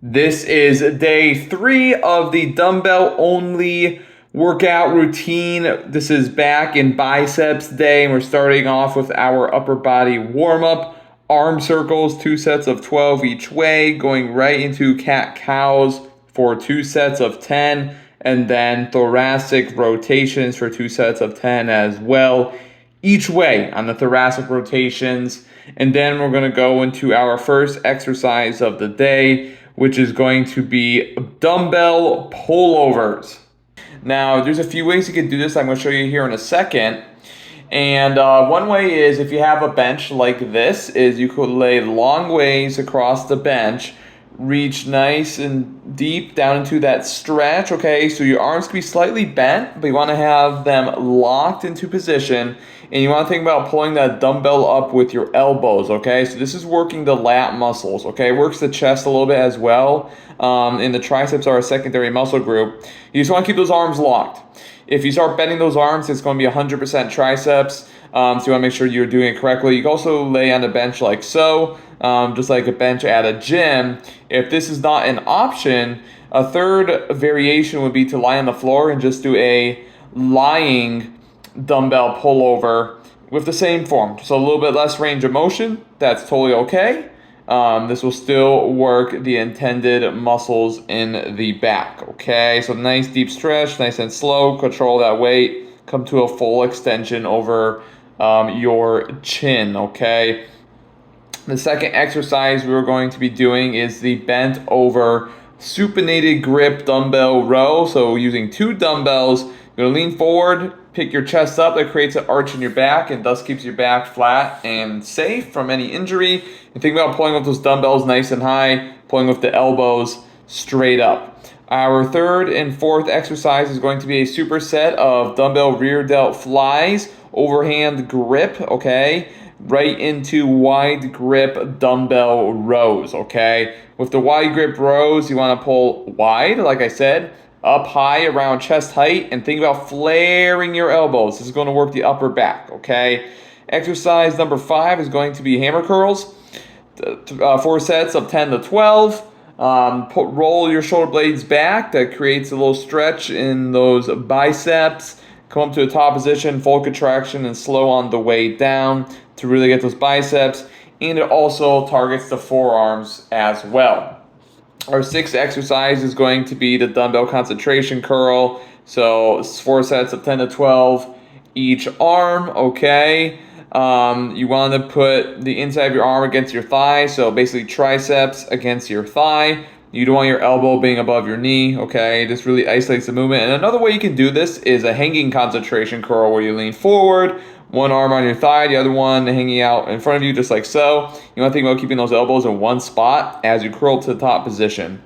This is day 3 of the dumbbell only workout routine. This is back in biceps day, and we're starting off with our upper body warm up. Arm circles, 2 sets of 12 each way, going right into cat cows for 2 sets of 10, and then thoracic rotations for 2 sets of 10 as well, each way on the thoracic rotations. And then we're going to go into our first exercise of the day, which is going to be dumbbell pullovers. Now, there's a few ways you can do this. I'm going to show you here in a second. And one way is, if you have a bench like this, is you could lay long ways across the bench, reach nice and deep down into that stretch, okay? So your arms can be slightly bent, but you want to have them locked into position. And you want to think about pulling that dumbbell up with your elbows, okay? So this is working the lat muscles, okay? It works the chest a little bit as well. And the triceps are a secondary muscle group. You just want to keep those arms locked. If you start bending those arms, it's going to be 100% triceps. So you want to make sure you're doing it correctly. You can also lay on a bench like so, just like a bench at a gym. If this is not an option, a third variation would be to lie on the floor and just do a lying dumbbell pullover with the same form. So a little bit less range of motion. That's totally okay. This will still work the intended muscles in the back, okay? So nice deep stretch, nice and slow, control that weight, come to a full extension over your chin, okay? The second exercise we're going to be doing is the bent over supinated grip dumbbell row. So using 2 dumbbells, you're going to lean forward, pick your chest up. That creates an arch in your back and thus keeps your back flat and safe from any injury. And think about pulling with those dumbbells nice and high, pulling with the elbows straight up. Our third and fourth exercise is going to be a superset of dumbbell rear delt flies, overhand grip, okay? Right into wide grip dumbbell rows, okay? With the wide grip rows, you want to pull wide, like I said, up high around chest height, and think about flaring your elbows. This is going to work the upper back, okay? Exercise number 5 is going to be hammer curls. 4 sets of 10 to 12. Roll your shoulder blades back. That creates a little stretch in those biceps. Come up to a top position, full contraction, and slow on the way down to really get those biceps. And it also targets the forearms as well. Our 6th exercise is going to be the dumbbell concentration curl. So 4 sets of 10 to 12 each arm, okay? You want to put the inside of your arm against your thigh, so basically triceps against your thigh. You don't want your elbow being above your knee, okay? This really isolates the movement. And another way you can do this is a hanging concentration curl, where you lean forward, one arm on your thigh, the other one hanging out in front of you, just like so. You want to think about keeping those elbows in one spot as you curl to the top position.